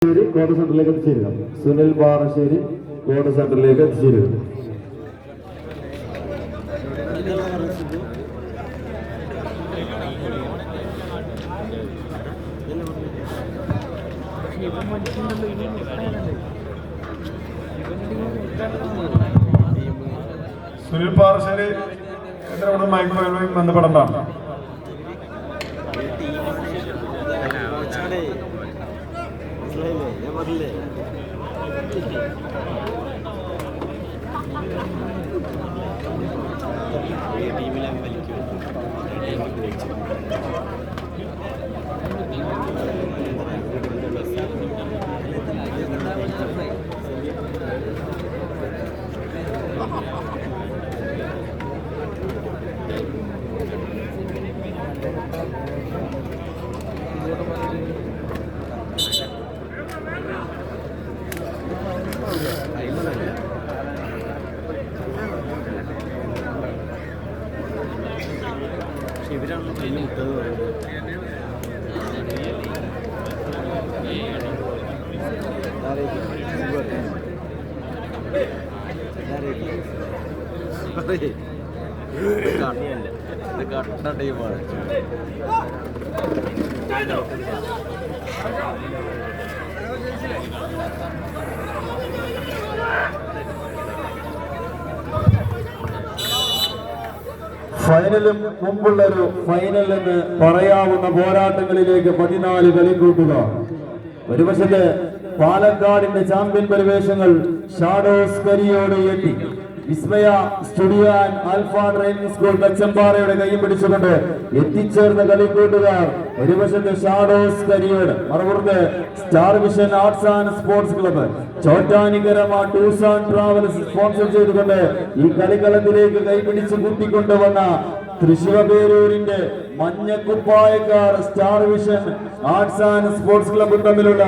കോട്ട സെന്ററിലേക്ക് എത്തിച്ചേരുക. സുനിൽ പാറശ്ശേരി കോട്ട സെന്ററിലേക്ക് എത്തിച്ചേരുക. സുനിൽ പാറശ്ശേരി എത്ര മൈക്രോവേവുമായി ബന്ധപ്പെടേണ്ടതാണ്. ഇവരാണല്ലോ ട്രെയിനിൽ വിട്ടത് കട്ട ടീമാണ്. ഫൈനലും മുമ്പുള്ളൊരു ഫൈനൽ എന്ന് പറയാവുന്ന പോരാട്ടങ്ങളിലേക്ക് 14 കളിക്കൂട്ടുക. ഒരു വശത്ത് പാലക്കാടിന്റെ ചാമ്പ്യൻ പരിവേഷങ്ങൾ ഷാഡോസ് കരിയോട് എത്തി Vismaya studio and alpha training school കച്ചമ്പാറയുടെ കൈയും പിടിച്ചുകൊണ്ട് എത്തിച്ചേർന്ന കളിക്കൂട്ടുകാർ. ഒരു വശത്ത് ഷാഡോസ് കരിയോട്, മറുപുറത്ത് star vision arts and sports club, Chottanikkaramma tours and travels sponsor ചെയ്തുകൊണ്ട് ഈ കളിക്കളത്തിലേക്ക് കൈപിടിച്ച് കൂട്ടിക്കൊണ്ടുവന്ന തൃശ്ശൂരിന്റെ മഞ്ഞക്കുപ്പായക്കാർ star vision arts and sports ക്ലബ്ബും തമ്മിലുള്ള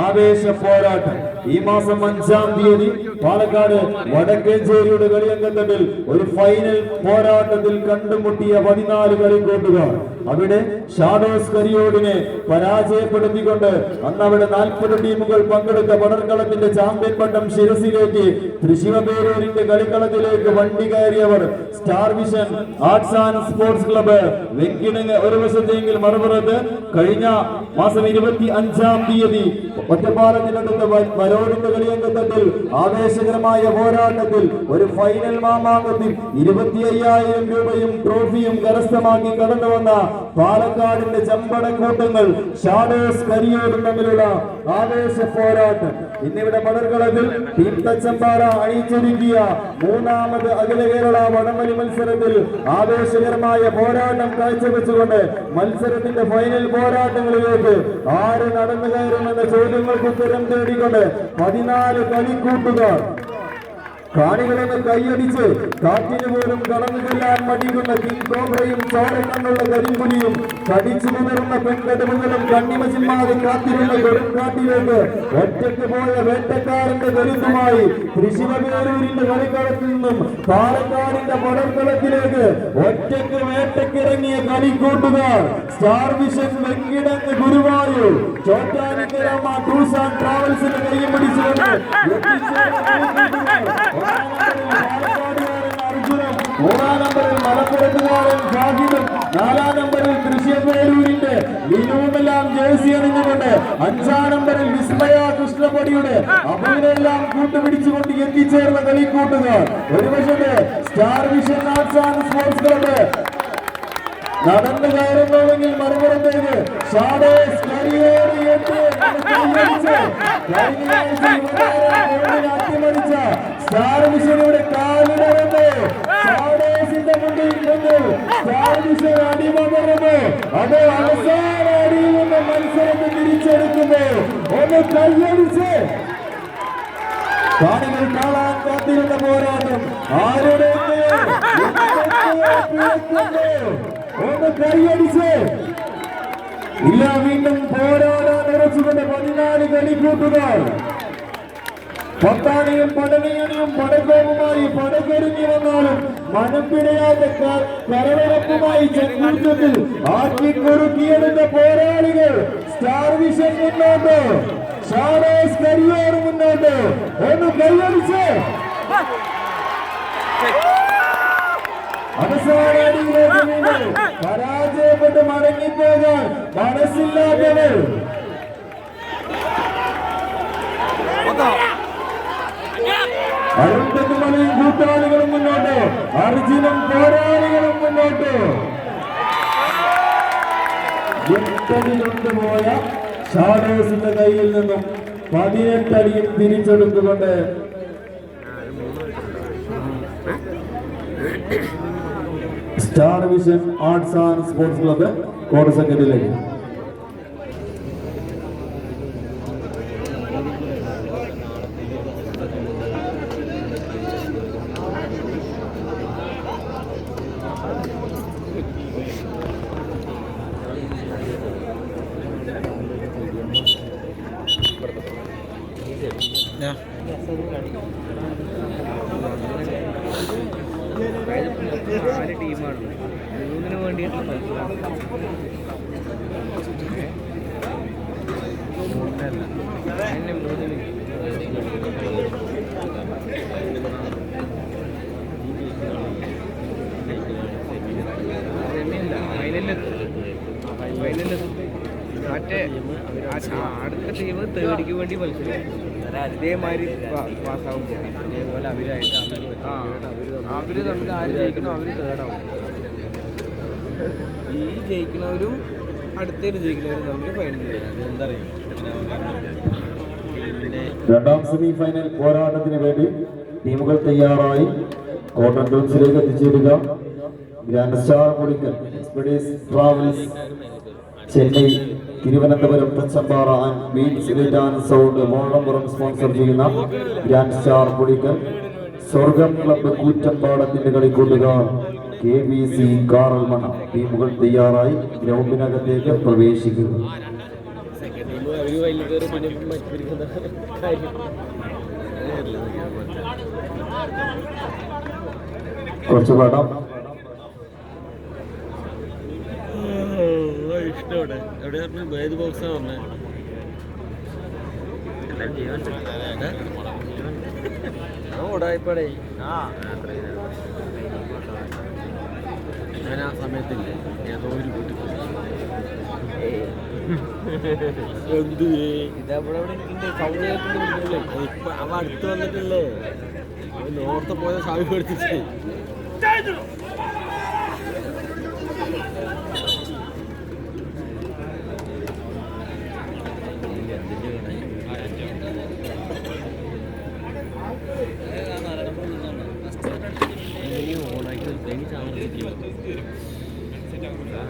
ആവേശ പോരാട്ടം ഈ മാസം 5-ാം തീയതി പാലക്കാട് വടക്കേഞ്ചേരിയുടെ കളിയങ്കത്തട്ടിൽ ഒരു ഫൈനൽ പോരാട്ടത്തിൽ കണ്ടുമുട്ടിയ 14 കളിക്കൂട്ടുകാർ. അവിടെ ഷാഡോസ് കരിയോടിനെ പരാജയപ്പെടുത്തിക്കൊണ്ട് അന്ന് അവിടെ 40 ടീമുകൾ പങ്കെടുത്ത പടർക്കളത്തിന്റെ ചാമ്പ്യൻ പട്ടം ശിരസിലേക്ക് തൃശ്ശൂരിന്റെ കളിക്കളത്തിലേക്ക് വണ്ടി കയറിയവർ star vision arts and sports club Venkitangu ഒരു വശത്തെങ്കിൽ മറുപുറത്ത് കഴിഞ്ഞ മാസം 25-ാം തീയതി ഒറ്റപ്പാലത്തിനടുത്ത വരോടിന്റെ കളിയങ്കത്തട്ടിൽ ആവേശകരമായ പോരാട്ടത്തിൽ ഒരു ഫൈനൽ മാമാങ്കത്തിൽ 25,000 രൂപയും ട്രോഫിയും കരസ്ഥമാക്കി കടന്നു വന്ന പാലക്കാടിന്റെ ചമ്പടക്കൂട്ടങ്ങൾ ഷാഡോസ് കരിയോടും തമ്മിലുള്ള ആവേശ പോരാട്ടം ഇന്നിവിടെ പടർകളത്തിൽ ടീം തച്ചമ്പാറ അണിയിച്ചൊരുക്കിയ 3ാമത് അഖില കേരള വടംവലി മത്സരത്തിൽ ആവേശകരമായ പോരാട്ടം കാഴ്ചവെച്ചുകൊണ്ട് മത്സരത്തിന്റെ ഫൈനൽ പോരാട്ടങ്ങളിലേക്ക് ആര് നടന്നു കയറുമെന്ന ചോദ്യങ്ങൾക്ക് ഉത്തരം തേടിക്കൊണ്ട് 14 കളിക്കൂട്ടുകാർ കാണികളെന്ന് കൈയടിച്ച് കാറ്റിന് പോലും കടന്നു ചെല്ലാൻ മടിക്കുന്ന കിങ് കോബ്രയും ചോരക്കണ്ണുള്ള കരിമ്പുലിയും കടിച്ചു മുതറുന്ന പെൺകടുമുകളും കണ്ണിമ ചിമ്മാതെ കാത്തിരുന്ന കൊടുങ്കാട്ടിലേക്ക് ഒറ്റയ്ക്ക് പോയ വേട്ടക്കാരന്റെ കരുത്തുമായി തൃശ്ശൂരിന്റെ കളിക്കളത്തിൽ നിന്നും പാലക്കാടിന്റെ പടർക്കളത്തിലേക്ക് ഒറ്റയ്ക്ക് വേട്ടക്കിറങ്ങിയ കളിക്കൂട്ടുകാർ star vision Venkitangu Guruvayur Chottanikkaramma tours and ട്രാവൽസിന്റെ കൈയും പിടിച്ചുകൊണ്ട് മൂന്നാം നമ്പറിൽ മലപ്പുറത്തുകാരൻ ഷാഹിദും 4ാം നമ്പറിൽ തൃശ്ശൂരിന്റെ വിനൂമെല്ലാം ജേഴ്സി അണിഞ്ഞുകൊണ്ട് 5ാം നമ്പറിൽ വിസ്മയ കൃഷ്ണപടിയുടെ അഭിനെല്ലാം കൂട്ടുപിടിച്ചുകൊണ്ട് എത്തിച്ചേർന്ന കളിക്കൂട്ടുകാർ. ഒരു വശത്ത് star vision arts and sports club നടന്നു കയറുന്നുവെങ്കിൽ മറുപുറത്തേക്ക് ഷാഡോസ് കരിയോട് അട്ടിമറിച്ച സ്റ്റാർ വിഷയുടെ കാലിടറുന്നു. ഷാഡോസിന്റെ മുന്നിൽ നിന്ന് സ്റ്റാർ വിഷൻ അടിമകരുന്നു. അത് അവസാന അടിയിൽ നിന്ന് മത്സരത്തെ തിരിച്ചെടുക്കുന്നു. ഒന്ന് കൈയടിച്ച് കാണികൾ കാണാൻ കാത്തിരുന്ന പോരാട്ടം ആരുടെ ഒന്ന് കൈയടിച്ച് ഇല്ല വീണ്ടും പോരാടാൻ ഉറച്ചുകൊണ്ട് 14 കളിക്കൂട്ടുകാർ പത്താണിയും പടനീയണിയും പടകോവുമായി പടകൊരുങ്ങി വന്നാലും മനപ്പിടയാത്ത കരവരപ്പുമായി ചെങ്കൂറ്റത്തിൽ ആക്കി കൊറുക്കിയെടുത്ത പോരാളികൾ സ്റ്റാർ വിഷൻ മുന്നോട്ട്. ഷാഡോസ് കരിയർ മുന്നോട്ട് ഒന്ന് കൈയടിച്ച് അവസാനടിയിലേക്ക് വീണ് പരാജയപ്പെട്ട് മടങ്ങിപ്പോകാൻ മനസ്സില്ലാത്തവർ അരുന്ധതിമലയും കൂട്ടാളികളും മുന്നോട്ട്, അർജുനും പോരാളികളും മുന്നോട്ട്. എട്ടടി കൊണ്ടുപോയ ഷാഡോസിന്റെ കയ്യിൽ നിന്നും 18 അടിയും തിരിച്ചെടുത്തുകൊണ്ട് star vision arts and sports club കോട്ട സെക്കൻഡിലേക്ക്. ടീമാണ് 3 വേണ്ടിയിട്ടുള്ള മറ്റേ അടുത്ത ടീം തേർഡിക്ക് വേണ്ടി മത്സരം ഇതേമാതിരി പാസ്സാകുമ്പോൾ ഇതേപോലെ അവരായിട്ട് അവര് തമ്മിൽ ആര് ജയിക്കണോ അവര് തേർഡാവും. ഈ ജയിക്കുന്നവരും അടുത്തേര് ജയിക്കുന്നവരും തമ്മിൽ ഫൈനൽ എന്താ പറയുക. രണ്ടാം സെമി ഫൈനൽ പോരാട്ടത്തിന് വേണ്ടി ടീമുകൾ തയ്യാറായി കോട്ടൺ ടൂൺസിലേക്ക് എത്തിച്ചേരുക. ഗ്രാൻഡ് സ്റ്റാർ പുളിക്കൽ എക്സ്പെഡീസ് travels Chennai, Thiruvananthapuram, Thachampara and beach light and sound Molampuram sponsor ചെയ്യുന്ന grand star Pulikkal Swargam club കൂറ്റമ്പാടത്തിന്റെ കളിക്കൂട്ടുകാർ KBC കാറൽമണ ടീമുകൾ തയ്യാറായി ഗ്രൗണ്ടിനകത്തേക്ക് പ്രവേശിക്കുക. കുറച്ച് പാടാം. ഇഷ്ടം എവിടെ ഏത് ബോക്സാണ് പറഞ്ഞത്? ഓടായിപ്പടേ ഞാൻ ആ സമയത്തില്ലേ ഏതോ ഒരു വീട്ടിൽ എന്ത് ഇതവിടെ സൗണ്ട് കേൾക്കുന്നില്ലേ? ഇപ്പൊ അവ അടുത്ത് വന്നിട്ടില്ലേ? നോർത്ത് പോയ സാവി പഠിപ്പിച്ചേ.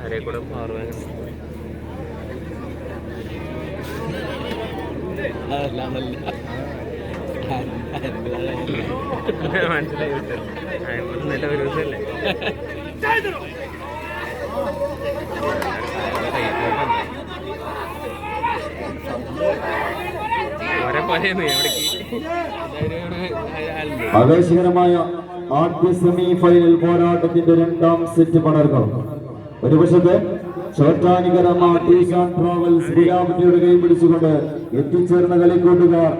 ആരെ കൂടെ പാർവാൻ മനസ്സിലായി നല്ല ഒരു ദിവസമല്ലേ ഓരോ പറയുന്നു എവിടേക്ക് ആവേശകരമായ ആദ്യ സെമി ഫൈനൽ പോരാട്ടത്തിന്റെ രണ്ടാം സെറ്റ് പടർന്നു. ഒരു വശത്ത് ചോറ്റാനിക്കരമ്മ ടൂർസ് ആൻഡ് ട്രാവൽസ് ഗുലാബിന്റെ കൈ പിടിച്ചുകൊണ്ട് എത്തിച്ചേർന്ന കളിക്കൂട്ടുകാർ.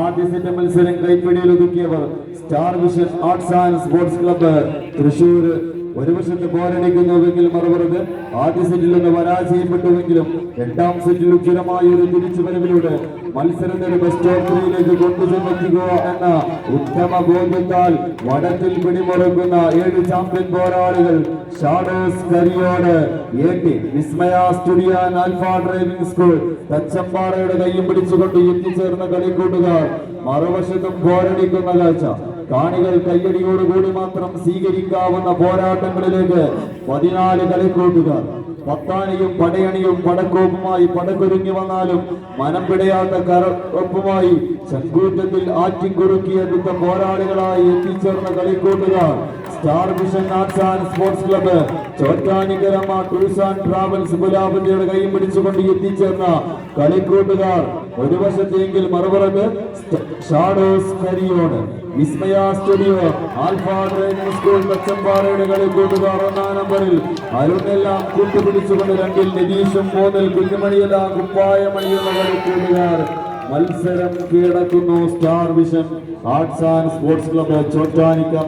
ആദ്യ സെറ്റ് മത്സരം കൈപ്പിടിയിൽ ഒതുക്കിയവർ star vision arts and sports club Thrissur. ഒരു വശത്ത് പോരടിക്കുന്നുവെങ്കിൽ മറുപുറത്ത് ആദ്യ സെറ്റിൽ നിന്ന് പരാജയപ്പെട്ടുവെങ്കിലും രണ്ടാം സെറ്റിൽ ഉജ്ജ്വലമായ ഒരു തിരിച്ചുവരവിലൂടെ മത്സരത്തിന് ബെസ്റ്റ് ഓഫ് 3യിലേക്ക് കൊണ്ടുചെന്നെത്തിക്കുക എന്ന ഉത്തമ ബോധ്യത്താൽ വടത്തിൽ പിടിമുറുക്കുന്ന 7 ചാമ്പ്യൻ പോരാളികൾ shadows Kariyode AT Vismaya studio and alpha driving school തച്ചമ്പാറയുടെ കൈയും പിടിച്ചുകൊണ്ട് എത്തിച്ചേർന്ന കളിക്കൂട്ടുകാർ. മറുവശത്തും പോരടിക്കുന്ന കാഴ്ച കാണികൾ കയ്യടിയോടുകൂടി മാത്രം സ്വീകരിക്കാവുന്ന പോരാട്ടങ്ങളിലേക്ക് 14 കളിക്കൂട്ടുകാർ. പത്താണിയും പടയണിയും പടക്കോപ്പുമായി പടക്കൊരുങ്ങി വന്നാലും മനം പിടയാത്ത കരൊപ്പുമായി ചങ്കൂറ്റത്തിൽ ആറ്റിക്കുറുക്കിയ യുദ്ധ പോരാളികളായി എത്തിച്ചേർന്ന കളിക്കൂട്ടുകാർ star vision arts and sports club Chottanikkaramma tours and travels ഗുലാബിന്റെ കൈയും പിടിച്ചുകൊണ്ട് എത്തിച്ചേർന്ന കളിക്കൂട്ടുകാർ. ഒരു വശത്തെങ്കിൽ മറുപുറത്ത് shadows Kariyode Vismaya studio alpha driving school തച്ചമ്പാറയുടെ കളിക്കൂട്ടുകാർ. 1-ാം നമ്പറിൽ അരുണെല്ലാം കൂട്ടുപിടിച്ചുകൊണ്ട് 2-ൽ നിതീഷും 3-ൽ കുഞ്ഞുമണിയെല്ലാം കുപ്പായമണിയുന്ന കളിക്കൂട്ടുകാർ. മത്സരം കീഴടക്കുന്നു star vision arts and sports club Chottanikkara